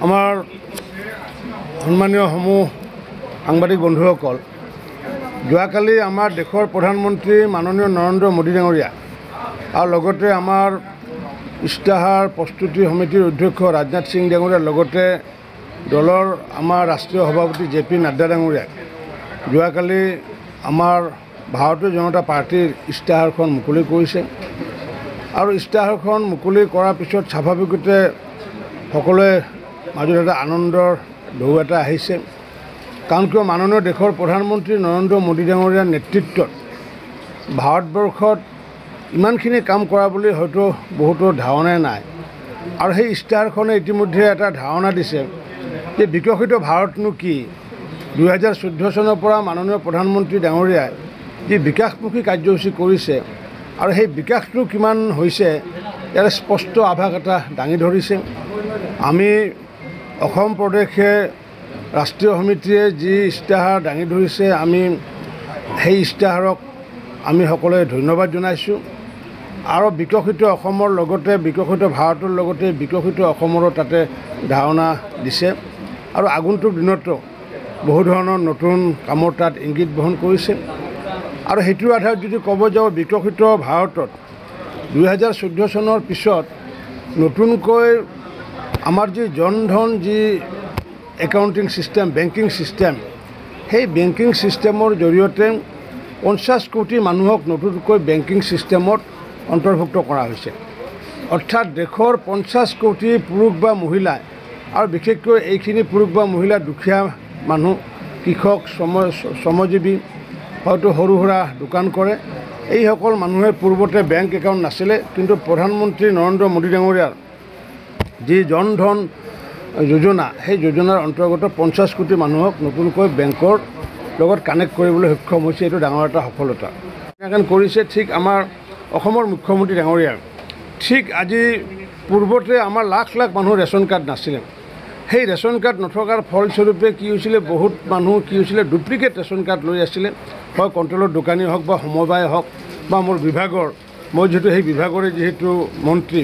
আমাৰ সন্মানীয় সমূহ সাংবাদিক বন্ধুসকল, যোৱাকালি আমাৰ দেশৰ প্ৰধানমন্ত্ৰী মাননীয় নৰেন্দ্ৰ মোদী ডাঙৰীয়া আৰু লগতে আমাৰ ইস্তাহাৰ প্ৰস্তুতি সমিতিৰ অধ্যক্ষ ৰাজনাথ সিং ডাঙৰীয়াৰ লগতে দলৰ আমাৰ ৰাষ্ট্ৰীয় সভাপতি JP নাড্ডা ডাঙৰীয়াই যোৱাকালি আমাৰ ভাৰতীয় জনতা পাৰ্টিৰ ইস্তাহাৰখন মুকলি কৰিছে। আৰু ইস্তাহাৰখন মুকলি কৰাৰ পিছত স্বাভাৱিকতে সকলোৱে মাজত এটা আনন্দৰ ঢৌ এটা আহিছে। কাৰণ কিয় মাননীয় দেশৰ প্ৰধানমন্ত্ৰী নৰেন্দ্ৰ মোদী ডাঙৰীয়াৰ নেতৃত্বত ভাৰতবৰ্ষত ইমানখিনি কাম কৰা বুলি হয়তো বহুতো ধাৰণাই নাই। আৰু সেই ইস্তাহাৰখনে ইতিমধ্যে এটা ধাৰণা দিছে যে বিকশিত ভাৰতনো কি। 2014 চনৰ পৰা মাননীয় প্ৰধানমন্ত্ৰী ডাঙৰীয়াই যি বিকাশমুখী কাৰ্যসূচী কৰিছে আৰু সেই বিকাশটো কিমান হৈছে ইয়াৰ স্পষ্ট আভাস এটা দাঙি ধৰিছে। আমি অসম প্ৰদেশে ৰাষ্ট্ৰীয় সমিতিয়ে যি ইস্তাহাৰ দাঙি ধৰিছে, আমি সেই ইস্তাহাৰক আমি সকলোৱে ধন্যবাদ জনাইছোঁ। আৰু বিকশিত অসমৰ লগতে বিকশিত ভাৰতৰ লগতে বিকশিত অসমৰো তাতে ধাৰণা দিছে। আৰু আগন্তুক দিনতো বহু ধৰণৰ নতুন কামৰ তাত ইংগিত বহন কৰিছে। আৰু সেইটোৰ আধাৰত যদি ক'ব যাওঁ, বিকশিত ভাৰতত 2014 চনৰ পিছত নতুনকৈ আমাৰ যি জনধন যি একাউণ্টিং ছিষ্টেম, বেংকিং ছিষ্টেম, সেই বেংকিং ছিষ্টেমৰ জৰিয়তে 50 কোটি মানুহক নতুনকৈ বেংকিং ছিষ্টেমত অন্তৰ্ভুক্ত কৰা হৈছে। অৰ্থাৎ দেশৰ 50 কোটি পুৰুষ বা মহিলা, আৰু বিশেষকৈ এইখিনি পুৰুষ বা মহিলা দুখীয়া মানুহ, কৃষক, শ্ৰমজীৱী, হয়তো সৰু সুৰা দোকান কৰে, এইসকল মানুহে পূৰ্বতে বেংক একাউণ্ট নাছিলে। কিন্তু প্ৰধানমন্ত্ৰী নৰেন্দ্ৰ মোদী ডাঙৰীয়াৰ যি জনধন যোজনা, সেই যোজনাৰ অন্তৰ্গত 50 কোটি মানুহক নতুনকৈ বেংকৰ লগত কানেক্ট কৰিবলৈ সক্ষম হৈছে। এইটো ডাঙৰ এটা সফলতা কৰিছে। ঠিক আমাৰ অসমৰ মুখ্যমন্ত্ৰী ডাঙৰীয়াৰ ঠিক আজি পূৰ্বতে আমাৰ লাখ লাখ মানুহৰ ৰেচন কাৰ্ড নাছিলে। সেই ৰেচন কাৰ্ড নথকাৰ ফলস্বৰূপে কি হৈছিলে, বহুত মানুহ কি হৈছিলে, ডুপ্লিকেট ৰেচন কাৰ্ড লৈ আছিলে। হয় কণ্ট্ৰলৰ দোকানী হওক বা সমবায় হওক বা মোৰ বিভাগৰ, মই যিহেতু সেই বিভাগৰে যিহেতু মন্ত্ৰী,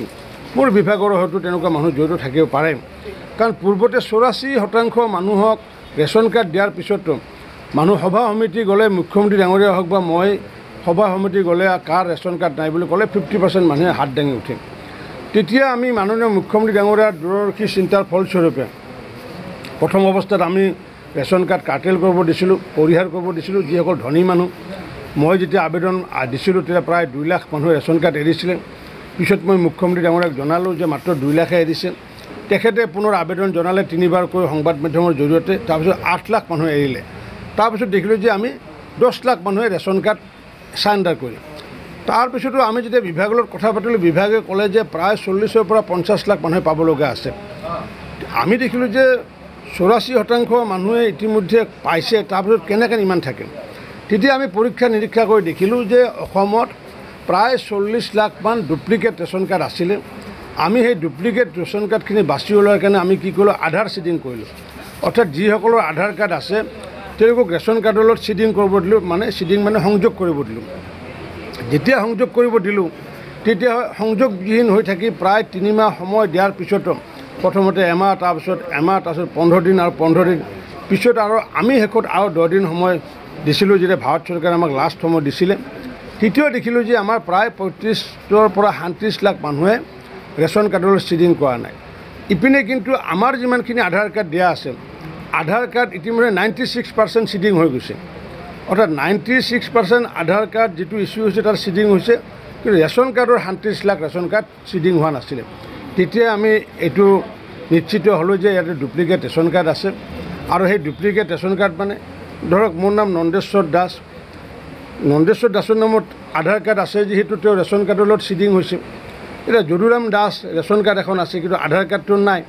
মোৰ বিভাগৰো হয়তো তেনেকুৱা মানুহ জড়িত থাকিব পাৰে। কাৰণ পূৰ্বতে 84% মানুহক ৰেচন কাৰ্ড দিয়াৰ পিছতো মানুহ সভা সমিতি গ'লে, মুখ্যমন্ত্ৰী ডাঙৰীয়া হওক বা মই সভা সমিতি গ'লে কাৰ ৰেচন কাৰ্ড নাই বুলি ক'লে 50% মানুহে হাত দাঙি উঠে। তেতিয়া আমি মাননীয় মুখ্যমন্ত্ৰী ডাঙৰীয়াৰ দূৰদৰ্শী চিন্তাৰ ফলস্বৰূপে প্ৰথম অৱস্থাত আমি ৰেচন কাৰ্ড কাৰ্টেল কৰিব দিছিলোঁ, পৰিহাৰ কৰিব দিছিলোঁ যিসকল ধনী মানুহ। মই যেতিয়া আবেদন দিছিলোঁ তেতিয়া প্ৰায় 2 লাখ মানুহে ৰেচন কাৰ্ড এৰিছিলে। পিছত মই মুখ্যমন্ত্ৰী ডাঙৰীয়াক জনালোঁ যে মাত্ৰ 2 লাখে এৰিছে। তেখেতে পুনৰ আবেদন জনালে 3বাৰকৈ সংবাদ মাধ্যমৰ জৰিয়তে। তাৰপিছত 8 লাখ মানুহে এৰিলে। তাৰপিছত দেখিলোঁ যে আমি 10 লাখ মানুহে ৰেচন কাৰ্ড চাৰেণ্ডাৰ কৰিলোঁ। তাৰপিছতো আমি যেতিয়া বিভাগৰ লগত কথা পাতিলোঁ, বিভাগে ক'লে যে প্ৰায় 40ৰ পৰা 50 লাখ মানুহে পাব লগা আছে। আমি দেখিলোঁ যে 84% মানুহে ইতিমধ্যে পাইছে, তাৰপিছত কেনেকৈ ইমান থাকে। তেতিয়া আমি পৰীক্ষা নিৰীক্ষা কৰি দেখিলোঁ যে অসমত প্ৰায় 40 লাখমান ডুপ্লিকেট ৰেচন কাৰ্ড আছিলে। আমি সেই ডুপ্লিকেট ৰেচন কাৰ্ডখিনি বাছি ওলোৱাৰ কাৰণে আমি কি কৰিলোঁ, আধাৰ চিডিং কৰিলোঁ। অৰ্থাৎ যিসকলৰ আধাৰ কাৰ্ড আছে তেওঁলোকক ৰেচন কাৰ্ডৰ লগত চিডিং কৰিব দিলোঁ, মানে চিডিং মানে সংযোগ কৰিব দিলোঁ। যেতিয়া সংযোগ কৰিব দিলোঁ তেতিয়া সংযোগবিহীন হৈ থাকি প্ৰায় 3 মাহ সময় দিয়াৰ পিছতো প্ৰথমতে এমাহ, তাৰপিছত 15 দিন আৰু 15 দিন পিছত আৰু আমি শেষত আৰু 10 দিন সময় দিছিলোঁ, যেতিয়া ভাৰত চৰকাৰে আমাক লাষ্ট সময় দিছিলে। তৃতীয় দেখিলোঁ যে আমাৰ প্ৰায় 35ৰ পৰা 37 লাখ মানুহে ৰেচন কাৰ্ডৰ চিডিং কৰা নাই। ইপিনে কিন্তু আমাৰ যিমানখিনি আধাৰ কাৰ্ড দিয়া আছে, আধাৰ কাৰ্ড ইতিমধ্যে 96% চিডিং হৈ গৈছে। অৰ্থাৎ 96% আধাৰ কাৰ্ড যিটো ইছ্যু হৈছে তাৰ চিডিং হৈছে, কিন্তু ৰেচন কাৰ্ডৰ 37 লাখ ৰেচন কাৰ্ড চিডিং হোৱা নাছিলে। তেতিয়া আমি এইটো নিশ্চিত হ'লোঁ যে ইয়াতে ডুপ্লিকেট ৰেচন কাৰ্ড আছে। আৰু সেই ডুপ্লিকেট ৰেচন কাৰ্ড মানে ধৰক মোৰ নাম নন্দেশ্বৰ দাস, নন্দেশ্বৰ দাসৰ নামত আধাৰ কাৰ্ড আছে যিহেতু তেওঁ ৰেচন কাৰ্ডৰ লগত চিডিং হৈছে। এতিয়া যদুৰাম দাস ৰেচন কাৰ্ড এখন আছে কিন্তু আধাৰ কাৰ্ডটো নাই,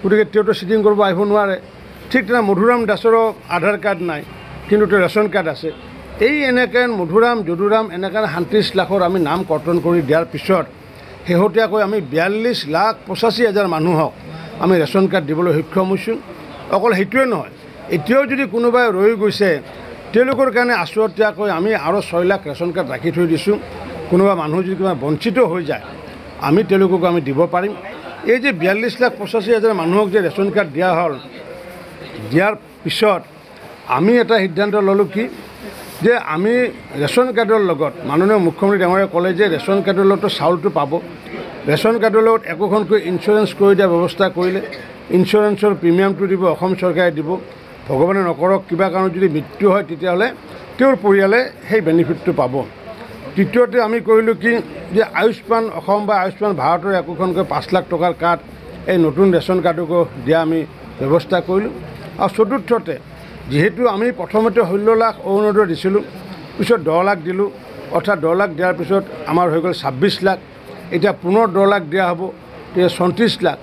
গতিকে তেওঁতো চিডিং কৰিব আহিব নোৱাৰে। ঠিক তেনে মধুৰাম দাসৰো আধাৰ কাৰ্ড নাই কিন্তু তেওঁ ৰেচন কাৰ্ড আছে। এই এনেকৈ মধুৰাম, যদুৰাম এনেকৈ 37 লাখৰ আমি নাম কৰ্তন কৰি দিয়াৰ পিছত শেহতীয়াকৈ আমি 42,85,000 মানুহক আমি ৰেচন কাৰ্ড দিবলৈ সক্ষম হৈছোঁ। অকল সেইটোৱে নহয়, এতিয়াও যদি কোনোবাই ৰৈ গৈছে তেওঁলোকৰ কাৰণে আছুতীয়াকৈ আমি আৰু 6 লাখ ৰেচন কাৰ্ড ৰাখি থৈ দিছোঁ। কোনোবা মানুহ যদি কিবা বঞ্চিত হৈ যায় আমি তেওঁলোকক আমি দিব পাৰিম। এই যে 42,85,000 মানুহক যে ৰেচন কাৰ্ড দিয়া হ'ল, দিয়াৰ পিছত আমি এটা সিদ্ধান্ত ল'লোঁ কি যে আমি ৰেচন কাৰ্ডৰ লগত মাননীয় মুখ্যমন্ত্ৰী ডাঙৰীয়াই ক'লে যে ৰেচন কাৰ্ডৰ লগতো চাউলটো পাব, ৰেচন কাৰ্ডৰ লগত একোখনকৈ ইঞ্চুৰেঞ্চ কৰি দিয়াৰ ব্যৱস্থা কৰিলে, ইঞ্চুৰেঞ্চৰ প্ৰিমিয়ামটো দিব অসম চৰকাৰে দিব, ভগৱানে নকৰক কিবা কাৰণত যদি মৃত্যু হয় তেতিয়াহ'লে তেওঁৰ পৰিয়ালে সেই বেনিফিটটো পাব। তৃতীয়তে আমি কৰিলোঁ কি যে আয়ুষ্মান অসম বা আয়ুষ্মান ভাৰতৰ একোখনকৈ 5 লাখ টকাৰ কাৰ্ড এই নতুন ৰেচন কাৰ্ডকো দিয়া আমি ব্যৱস্থা কৰিলোঁ। আৰু চতুৰ্থতে যিহেতু আমি প্ৰথমতে 16 লাখ অৰুণোদয় দিছিলোঁ, পিছত 10 লাখ দিলোঁ, অৰ্থাৎ 10 লাখ দিয়াৰ পিছত আমাৰ হৈ গ'ল 26 লাখ, এতিয়া পুনৰ 10 লাখ দিয়া হ'ব, তেতিয়া 34 লাখ।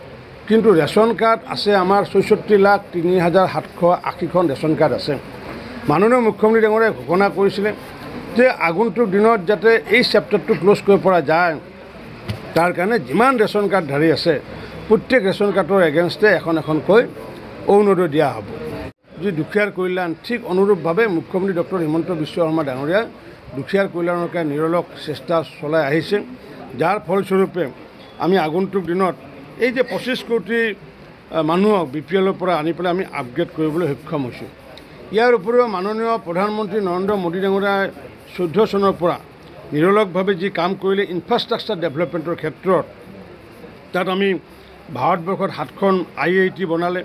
কিন্তু ৰেচন কাৰ্ড আছে আমাৰ 64,03,780খন ৰেচন কাৰ্ড আছে। মাননীয় মুখ্যমন্ত্ৰী ডাঙৰীয়াই ঘোষণা কৰিছিলে যে আগন্তুক দিনত যাতে এই চেপ্টাৰটো ক্ল'জ কৰিব পৰা যায়, তাৰ কাৰণে যিমান ৰেচন কাৰ্ডধাৰী আছে প্ৰত্যেক ৰেচন কাৰ্ডৰ এগেইনষ্টে এখনকৈ অৰুণোদয় দিয়া হ'ব। যি দুখীয়াৰ কল্যাণ, ঠিক অনুৰূপভাৱে মুখ্যমন্ত্ৰী ডক্টৰ হিমন্ত বিশ্ব শৰ্মা ডাঙৰীয়াই দুখীয়াৰ কল্যাণৰ কাৰণে নিৰলস চেষ্টা চলাই আহিছে, যাৰ ফলস্বৰূপে আমি আগন্তুক দিনত এই যে 25 কোটি মানুহক BPLৰ পৰা আনি পেলাই আমি আপগ্ৰেড কৰিবলৈ সক্ষম হৈছোঁ। ইয়াৰ উপৰিও মাননীয় প্ৰধানমন্ত্ৰী নৰেন্দ্ৰ মোদী ডাঙৰীয়াই 14 চনৰ পৰা নিৰলসভাৱে যি কাম কৰিলে ইনফ্ৰাষ্ট্ৰাকচাৰ ডেভেলপমেণ্টৰ ক্ষেত্ৰত, তাত আমি ভাৰতবৰ্ষত 7খন IIT বনালে,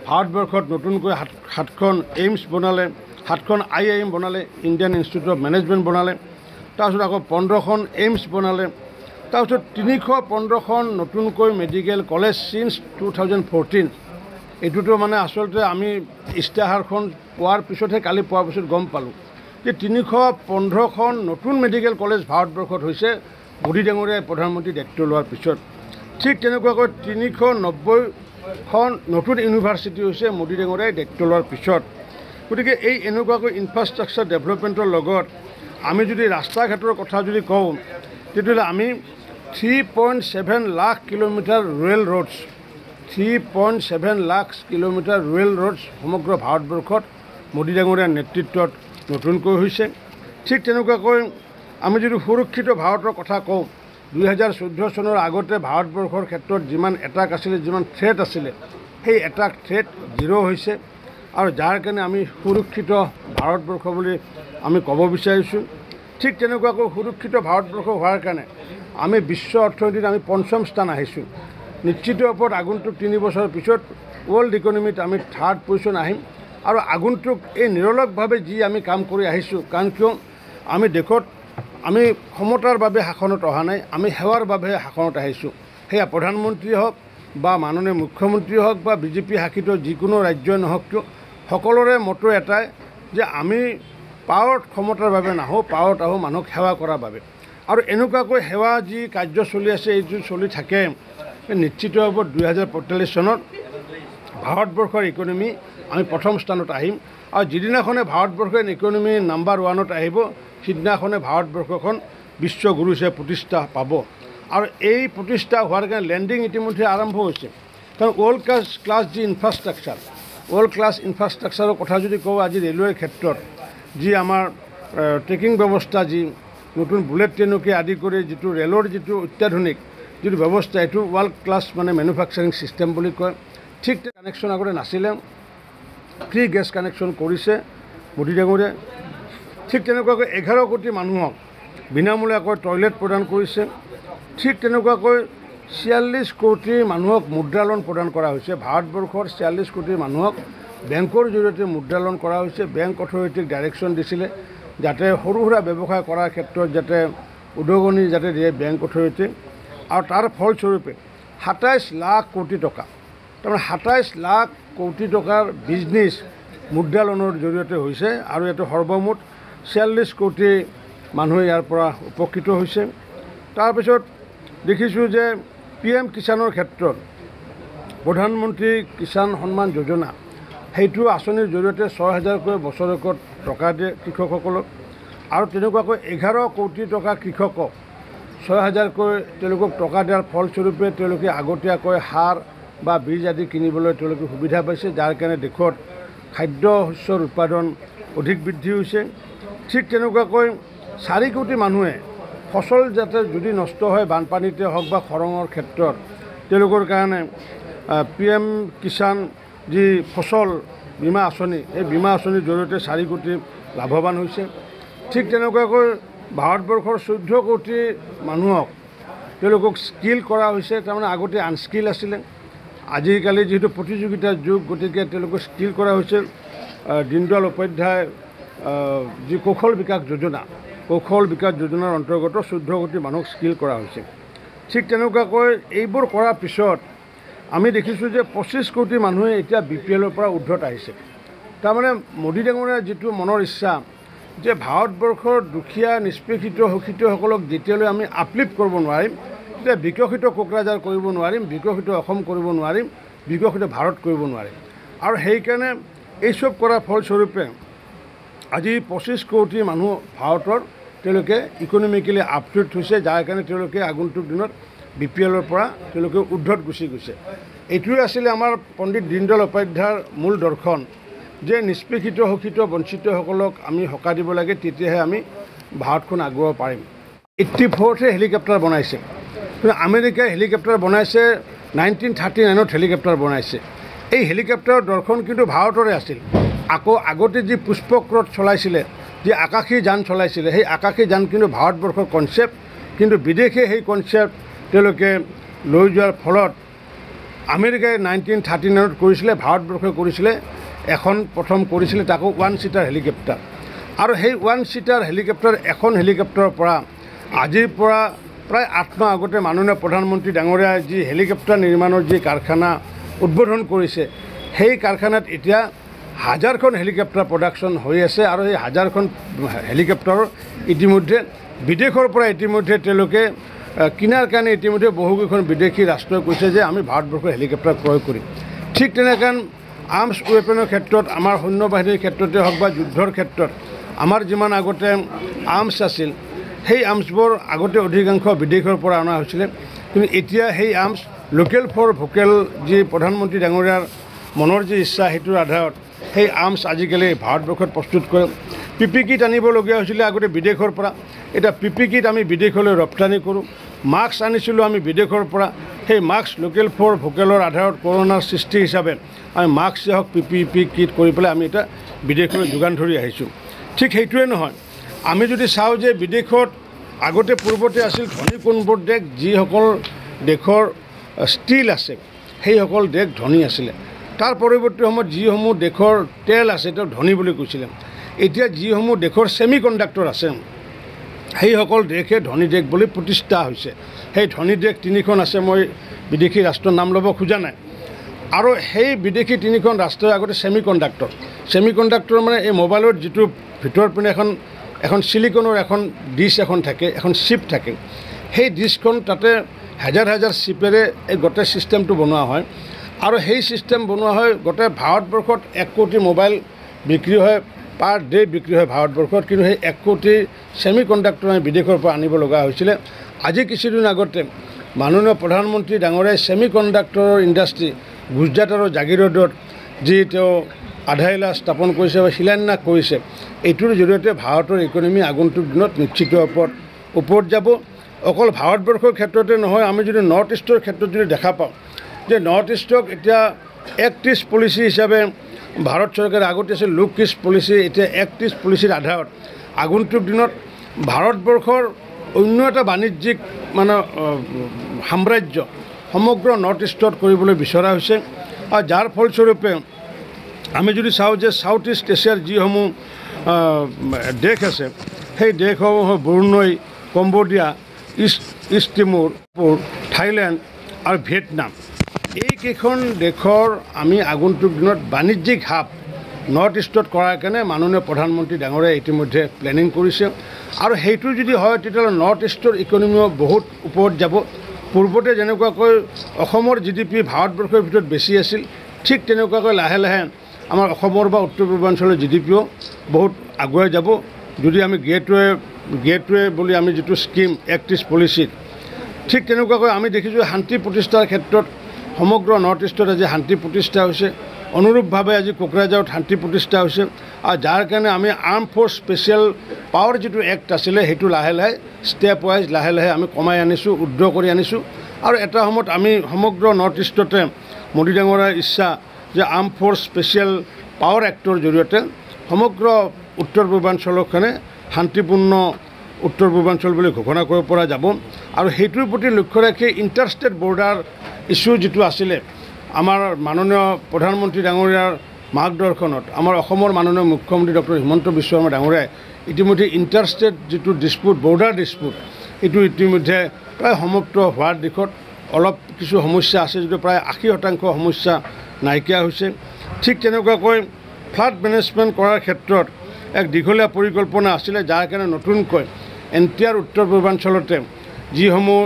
ভাৰতবৰ্ষত নতুনকৈ 7খন এইমছ বনালে, 7খন IIM বনালে, ইণ্ডিয়ান ইনষ্টিটিউট অফ মেনেজমেণ্ট বনালে, তাৰপিছত আকৌ 15খন এইমছ বনালে, তাৰপিছত 315খন নতুনকৈ মেডিকেল কলেজ চিন্স 2014। এইটোতো মানে আচলতে আমি ইস্তাহাৰখন পোৱাৰ পিছতহে কালি পোৱাৰ পিছত গম পালোঁ যে 315খন নতুন মেডিকেল কলেজ ভাৰতবৰ্ষত হৈছে মোদী ডাঙৰীয়াই প্ৰধানমন্ত্ৰী দায়িত্ব লোৱাৰ পিছত। ঠিক তেনেকুৱাকৈ 390খন নতুন ইউনিভাৰ্চিটি হৈছে মোদী ডাঙৰীয়াই দায়িত্ব লোৱাৰ পিছত। গতিকে এই এনেকুৱাকৈ ইনফ্ৰাষ্ট্ৰাকচাৰ ডেভেলপমেণ্টৰ লগত আমি যদি ৰাস্তা ঘাটৰ কথা যদি কওঁ, তেতিয়াহ'লে আমি 3.7 lakh kilometre rail roads, 3.7 lakh kilometre rail roads সমগ্ৰ ভাৰতবৰ্ষত মোদী ডাঙৰীয়াৰ নেতৃত্বত নতুনকৈ হৈছে। ঠিক তেনেকুৱাকৈ আমি যদি সুৰক্ষিত ভাৰতৰ কথা কওঁ, 2014 চনৰ আগতে ভাৰতবৰ্ষৰ ক্ষেত্ৰত যিমান এটাক আছিলে, যিমান থ্ৰেট আছিলে, সেই এটাক থ্ৰেট জিৰ' হৈছে, আৰু যাৰ কাৰণে আমি সুৰক্ষিত ভাৰতবৰ্ষ বুলি আমি ক'ব বিচাৰিছোঁ। ঠিক তেনেকুৱাকৈ সুৰক্ষিত ভাৰতবৰ্ষ হোৱাৰ কাৰণে আমি বিশ্ব অৰ্থনীতিত আমি 5ম স্থান আহিছোঁ। নিশ্চিত ওপৰত আগন্তুক 3 বছৰৰ পিছত ৱৰ্ল্ড ইকনমিত আমি 3rd পজিশ্যন আহিম। আৰু আগন্তুক এই নিৰলসভাৱে যি আমি কাম কৰি আহিছোঁ, কাৰণ কিয় আমি দেশত আমি ক্ষমতাৰ বাবে শাসনত অহা নাই, আমি সেৱাৰ বাবেহে শাসনত আহিছোঁ। সেয়া প্ৰধানমন্ত্ৰী হওক বা মাননীয় মুখ্যমন্ত্ৰী হওক বা BJP শাসিত যিকোনো ৰাজ্যই নহওক কিয়, সকলোৰে মতো এটাই যে আমি পাৱাৰত ক্ষমতাৰ বাবে নাহোঁ, পাৱাৰত আহোঁ মানুহক সেৱা কৰাৰ বাবে। আৰু এনেকুৱাকৈ সেৱা যি কাৰ্য চলি আছে, এইটো চলি থাকে, নিশ্চিত হ'ব 2045 চনত ভাৰতবৰ্ষৰ ইকনমি আমি 1ম স্থানত আহিম। আৰু যিদিনাখনে ভাৰতবৰ্ষৰ ইকনমি নাম্বাৰ 1ত আহিব, সিদিনাখনে ভাৰতবৰ্ষখন বিশ্বগুৰু হিচাপে প্ৰতিষ্ঠা পাব। আৰু এই প্ৰতিষ্ঠা হোৱাৰ কাৰণে লেণ্ডিং ইতিমধ্যে আৰম্ভ হৈছে, কাৰণ ৱৰ্ল্ড ক্লাছ যি ইনফ্ৰাষ্ট্ৰাকচাৰ, ৱৰ্ল্ড ক্লাছ ইনফ্ৰাষ্ট্ৰাকচাৰৰ কথা যদি কওঁ, আজি ৰেলৱেৰ ক্ষেত্ৰত যি আমাৰ ট্ৰেকিং ব্যৱস্থা, যি নতুন বুলেট ট্ৰেইনকে আদি কৰি যিটো ৰেলৰ যিটো অত্যাধুনিক যিটো ব্যৱস্থা, এইটো ৱৰ্ল্ড ক্লাছ মানে মেনুফেকচাৰিং ছিষ্টেম বুলি কয়। ঠিক কানেকশ্যন আগতে নাছিলে, ফ্ৰী গেছ কানেকশ্যন কৰিছে মোদী ডাঙৰীয়াই। ঠিক তেনেকুৱাকৈ 11 কোটি মানুহক বিনামূলীয়াকৈ টয়লেট প্ৰদান কৰিছে। ঠিক তেনেকুৱাকৈ 46 কোটি মানুহক মুদ্ৰা লোন প্ৰদান কৰা হৈছে। ভাৰতবৰ্ষৰ 46 কোটি মানুহক বেংকৰ জৰিয়তে মুদ্ৰা লোন কৰা হৈছে। বেংক অথৰিটিক ডাইৰেকশ্যন দিছিলে যাতে সৰু সুৰা ব্যৱসায় কৰাৰ ক্ষেত্ৰত যাতে উদগনি যাতে দিয়ে বেংক অথৰিটি, আৰু তাৰ ফলস্বৰূপে 27 লাখ কোটি টকা, তাৰমানে 27 লাখ কোটি টকাৰ বিজনেছ মুদ্ৰা লোনৰ জৰিয়তে হৈছে। আৰু এইটো সৰ্বমুঠ 46 কোটি মানুহে ইয়াৰ পৰা উপকৃত হৈছে। তাৰপিছত দেখিছোঁ যে PM কিষাণৰ ক্ষেত্ৰত প্ৰধানমন্ত্ৰী কিষাণ সন্মান যোজনা, সেইটো আঁচনিৰ জৰিয়তে 6,000কৈ বছৰেকত টকা দিয়ে কৃষকসকলক। আৰু তেনেকুৱাকৈ 11 কোটি টকা কৃষকক 6,000কৈ তেওঁলোকক টকা দিয়াৰ ফলস্বৰূপে তেওঁলোকে আগতীয়াকৈ সাৰ বা বীজ আদি কিনিবলৈ তেওঁলোকে সুবিধা পাইছে, যাৰ কাৰণে দেশত খাদ্য শস্যৰ উৎপাদন অধিক বৃদ্ধি হৈছে। ঠিক তেনেকুৱাকৈ 4 কোটি মানুহে ফচল যাতে যদি নষ্ট হয় বানপানীতে হওক বা খৰাঙৰ ক্ষেত্ৰত, তেওঁলোকৰ কাৰণে PM কিষাণ যি ফচল বীমা আঁচনি এই বীমা আঁচনিৰ জৰিয়তে 4 কোটি লাভৱান হৈছে। ঠিক তেনেকুৱাকৈ ভাৰতবৰ্ষৰ 14 কোটি মানুহক তেওঁলোকক স্কিল কৰা হৈছে। তাৰমানে আগতে আনস্কিল আছিলে, আজিকালি যিহেতু প্ৰতিযোগিতাৰ যুগ, গতিকে তেওঁলোকক স্কিল কৰা হৈছে। দীনদয়াল উপাধ্যায় যি কৌশল বিকাশ যোজনাৰ অন্তৰ্গত 14 কোটি মানুহক স্কিল কৰা হৈছে। ঠিক তেনেকুৱাকৈ এইবোৰ কৰাৰ পিছত আমি দেখিছোঁ যে 25 কোটি মানুহে এতিয়া BPLৰ পৰা উৰ্ধত আহিছে। তাৰমানে মোদী ডাঙৰীয়াৰ যিটো মনৰ ইচ্ছা যে ভাৰতবৰ্ষৰ দুখীয়া নিষ্পেষিত শোষিতসকলক যেতিয়ালৈ আমি আপলিফ্ট কৰিব নোৱাৰিম, তেতিয়া বিকশিত কোকৰাঝাৰ কৰিব নোৱাৰিম, বিকশিত অসম কৰিব নোৱাৰিম, বিকশিত ভাৰত কৰিব নোৱাৰিম। আৰু সেইকাৰণে এই চব কৰাৰ ফলস্বৰূপে আজি 25 কোটি মানুহ ভাৰতৰ তেওঁলোকে ইকনমিকেলি আপলিফ্ট হৈছে, যাৰ কাৰণে তেওঁলোকে আগন্তুক দিনত BPLৰ পৰা তেওঁলোকে উৰ্ধত গুচি গৈছে। এইটোৱে আছিলে আমাৰ পণ্ডিত দীনদয়াল উপাধ্যায়ৰ মূল দৰ্শন যে নিষ্পেষিত শোষিত বঞ্চিতসকলক আমি সকাহ দিব লাগে, তেতিয়াহে আমি ভাৰতখন আগুৱাব পাৰিম। 84হে হেলিকপ্টাৰ বনাইছে, কিন্তু আমেৰিকাই হেলিকপ্টাৰ বনাইছে 1939ত হেলিকপ্টাৰ বনাইছে। এই হেলিকপ্টাৰৰ দৰ্শন কিন্তু ভাৰতৰে আছিল। আগতে যি পুষ্পক্ৰত চলাইছিলে, যি আকাশী যান চলাইছিলে, সেই আকাশী যান কিন্তু ভাৰতবৰ্ষৰ কনচেপ্ট, কিন্তু বিদেশে সেই কনচেপ্ট তেওঁলোকে লৈ যোৱাৰ ফলত আমেৰিকাই 1939ত কৰিছিলে, ভাৰতবৰ্ষই কৰিছিলে প্ৰথম কৰিছিলে তাকো 1 ছিটাৰ হেলিকপ্টাৰ। আৰু সেই 1 ছিটাৰ হেলিকপ্টাৰ এখন হেলিকপ্টাৰৰ পৰা আজিৰ পৰা প্ৰায় 8 মাহ আগতে মাননীয় প্ৰধানমন্ত্ৰী ডাঙৰীয়াই যি হেলিকপ্টাৰ নিৰ্মাণৰ যি কাৰখানা উদ্বোধন কৰিছে, সেই কাৰখানাত এতিয়া 1000খন হেলিকপ্টাৰ প্ৰডাকশ্যন হৈ আছে। আৰু এই 1000খন হেলিকপ্টাৰৰ ইতিমধ্যে বিদেশৰ পৰা তেওঁলোকে কিনাৰ কাৰণে ইতিমধ্যে বহুকেইখন বিদেশী ৰাষ্ট্ৰই কৈছে যে আমি ভাৰতবৰ্ষৰ হেলিকপ্টাৰ ক্ৰয় কৰিম। ঠিক তেনেকৈ আৰ্মছ ৱেপনৰ ক্ষেত্ৰত, আমাৰ সৈন্য বাহিনীৰ ক্ষেত্ৰতে হওক বা যুদ্ধৰ ক্ষেত্ৰত আমাৰ যিমান আগতে আৰ্মছ আছিল, সেই আৰ্মছবোৰ আগতে অধিকাংশ বিদেশৰ পৰা অনা হৈছিলে, কিন্তু এতিয়া সেই আৰ্মছ লোকেল ফৰ ভোকেল যি প্ৰধানমন্ত্ৰী ডাঙৰীয়াৰ মনৰ যি ইচ্ছা, সেইটোৰ আধাৰত সেই আৰ্মছ আজিকালি ভাৰতবৰ্ষত প্ৰস্তুত কৰে। PP কিট আনিবলগীয়া হৈছিলে আগতে বিদেশৰ পৰা, এতিয়া PP কিট আমি বিদেশলৈ ৰপ্তানি কৰোঁ। মাস্ক আনিছিলোঁ আমি বিদেশৰ পৰা, সেই মাস্ক লোকেল ফৰ ভোকেলৰ আধাৰত কৰোণাৰ সৃষ্টি হিচাপে আমি মাস্ক হওক PP কিট কৰি পেলাই আমি এটা বিদেশলৈ যোগান ধৰি আহিছোঁ। ঠিক সেইটোৱে নহয়, আমি যদি চাওঁ যে বিদেশত আগতে পূৰ্বতে আছিল ধনী কোনবোৰ দেশ, যিসকল দেশৰ ষ্টীল আছে সেইসকল দেশ ধনী আছিলে। তাৰ পৰৱৰ্তী সময়ত যিসমূহ দেশৰ তেল আছে তেওঁ ধনী বুলি কৈছিলে। এতিয়া যিসমূহ দেশৰ ছেমি কণ্ডাক্টৰ আছে সেইসকল দেশে ধনী দেশ বুলি প্ৰতিষ্ঠা হৈছে। সেই ধনী দেশ 3খন আছে, মই বিদেশী ৰাষ্ট্ৰৰ নাম ল'ব খোজা নাই। আৰু সেই বিদেশী 3খন ৰাষ্ট্ৰৰ আগতে ছেমি কণ্ডাক্টৰ মানে এই মোবাইলৰ যিটো ভিতৰ পিনে এখন চিলিকনৰ এখন ডিছ থাকে, এখন চিপ থাকে, সেই ডিছখন তাতে হাজাৰ চিপেৰে এই গোটেই ছিষ্টেমটো বনোৱা হয়। আৰু সেই ছিষ্টেম বনোৱা হয় গোটেই ভাৰতবৰ্ষত 1 কোটি মোবাইল বিক্ৰী হয়, পাৰ ডে বিক্ৰী হয় ভাৰতবৰ্ষত, কিন্তু সেই 1 কোটি ছেমি কণ্ডাক্টৰ আমি বিদেশৰ পৰা আনিব লগা হৈছিলে। আজি কিছুদিন আগতে মাননীয় প্ৰধানমন্ত্ৰী ডাঙৰীয়াই ছেমি কণ্ডাক্টৰৰ ইণ্ডাষ্ট্ৰী গুজৰাট আৰু জাগিৰোডত যি তেওঁ আধাইলা স্থাপন কৰিছে বা শিলান্যাস কৰিছে, এইটোৰ জৰিয়তে ভাৰতৰ ইকনমি আগন্তুক দিনত নিশ্চিত ওপৰত যাব। অকল ভাৰতবৰ্ষৰ ক্ষেত্ৰতে নহয়, আমি যদি নৰ্থ ইষ্টৰ ক্ষেত্ৰত যদি দেখা পাওঁ যে নৰ্থ ইষ্টক এতিয়া এক্ট ইষ্ট পলিচি হিচাপে ভাৰত চৰকাৰে আগতে আছিল লুক ইষ্ট পলিচি, এতিয়া এক্ট ইষ্ট পলিচিৰ আধাৰত আগন্তুক দিনত ভাৰতবৰ্ষৰ অন্য এটা বাণিজ্যিক সাম্ৰাজ্য সমগ্ৰ নৰ্থ ইষ্টত কৰিবলৈ বিচৰা হৈছে। আৰু যাৰ ফলস্বৰূপে আমি যদি চাওঁ যে সাউথ ইষ্ট এছিয়াৰ যিসমূহ দেশ আছে, সেই দেশসমূহ Brunei, Cambodia, east Timur, Thailand আৰু ভিয়েটনাম, এইকেইখন দেশৰ আমি আগন্তুক দিনত বাণিজ্যিক হাব নৰ্থ ইষ্টত কৰাৰ কাৰণে মাননীয় প্ৰধানমন্ত্ৰী ডাঙৰীয়াই ইতিমধ্যে প্লেনিং কৰিছে। আৰু সেইটো যদি হয় তেতিয়াহ'লে নৰ্থ ইষ্টৰ ইকনমিও বহুত ওপৰত যাব। পূৰ্বতে যেনেকুৱাকৈ অসমৰ GDP ভাৰতবৰ্ষৰ ভিতৰত বেছি আছিল, ঠিক তেনেকুৱাকৈ লাহে লাহে আমাৰ অসমৰ বা উত্তৰ পূৰ্বাঞ্চলৰ GDPও বহুত আগুৱাই যাব, যদি আমি গেটৱে বুলি আমি যিটো স্কিম এক্ট ইষ্ট পলিচিত, ঠিক তেনেকুৱাকৈ আমি দেখিছোঁ শান্তি প্ৰতিষ্ঠাৰ ক্ষেত্ৰত সমগ্ৰ নৰ্থ ইষ্টত আজি শান্তি প্ৰতিষ্ঠা হৈছে। অনুৰূপভাৱে আজি কোকৰাঝাৰত শান্তি প্ৰতিষ্ঠা হৈছে। আৰু যাৰ কাৰণে আমি আৰ্ম ফ'ৰ্চ স্পেচিয়েল পাৱাৰ যিটো এক্ট আছিলে, সেইটো লাহে লাহে ষ্টেপ ৱাইজ লাহে লাহে আমি কমাই আনিছোঁ, উদ্ধ কৰি আনিছোঁ। আৰু এটা সময়ত আমি সমগ্ৰ নৰ্থ ইষ্টতে মোদী ডাঙৰীয়াৰ ইচ্ছা যে arm force special power actor জৰিয়তে সমগ্ৰ উত্তৰ পূৰ্বাঞ্চলখনে শান্তিপূৰ্ণ উত্তৰ পূৰ্বাঞ্চল বুলি ঘোষণা কৰিব পৰা যাব আৰু সেইটোৰ প্ৰতি লক্ষ্য ৰাখি ইণ্টাৰষ্টেট বৰ্ডাৰ ইছ্যু যিটো আছিলে আমাৰ মাননীয় প্ৰধানমন্ত্ৰী ডাঙৰীয়াৰ মাৰ্গদৰ্শনত আমাৰ অসমৰ মাননীয় মুখ্যমন্ত্ৰী ডক্টৰ হিমন্ত বিশ্ব শৰ্মা ডাঙৰীয়াই ইতিমধ্যে ইণ্টাৰষ্টেট যিটো ডিছপুট বৰ্ডাৰ ডিছপুট এইটো ইতিমধ্যে প্ৰায় সমাপ্ত হোৱাৰ দিশত অলপ কিছু সমস্যা আছে যদিও প্ৰায় 80% সমস্যা নাইকিয়া হৈছে ঠিক তেনেকুৱাকৈ ফ্লাড মেনেজমেণ্ট কৰাৰ ক্ষেত্ৰত এক দীঘলীয়া পৰিকল্পনা আছিলে যাৰ কাৰণে নতুনকৈ এনটিআৰ উত্তৰ পূৰ্বাঞ্চলতে যিসমূহ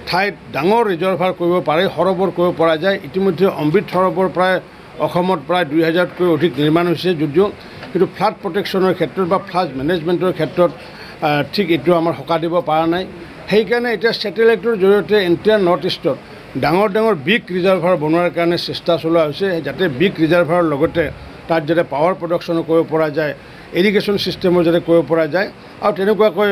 ঠাইত ডাঙৰ ৰিজাৰ্ভাৰ কৰিব পাৰে সৰোবৰ কৰিব পৰা যায় ইতিমধ্যে অমৃত সৰোবৰ প্ৰায় অসমত প্ৰায় 2000তকৈ অধিক নিৰ্মাণ হৈছে যদিও কিন্তু ফ্লাড প্ৰটেকশ্যনৰ ক্ষেত্ৰত বা ফ্লাড মেনেজমেণ্টৰ ক্ষেত্ৰত ঠিক এইটো আমাৰ সকাহ দিব পৰা নাই সেইকাৰণে এতিয়া ছেটেলাইটৰ জৰিয়তে এনটিআৰ নৰ্থ ইষ্টত ডাঙৰ ডাঙৰ বিগ ৰিজাৰ্ভাৰ বনোৱাৰ কাৰণে চেষ্টা চলোৱা হৈছে যাতে বিগ ৰিজাৰ্ভাৰৰ লগতে তাত যাতে পাৱাৰ প্ৰডাকশ্যনো কৰিব পৰা যায় ইৰিগেশ্যন ছিষ্টেমৰ যাতে কৰিব পৰা যায় আৰু তেনেকুৱাকৈ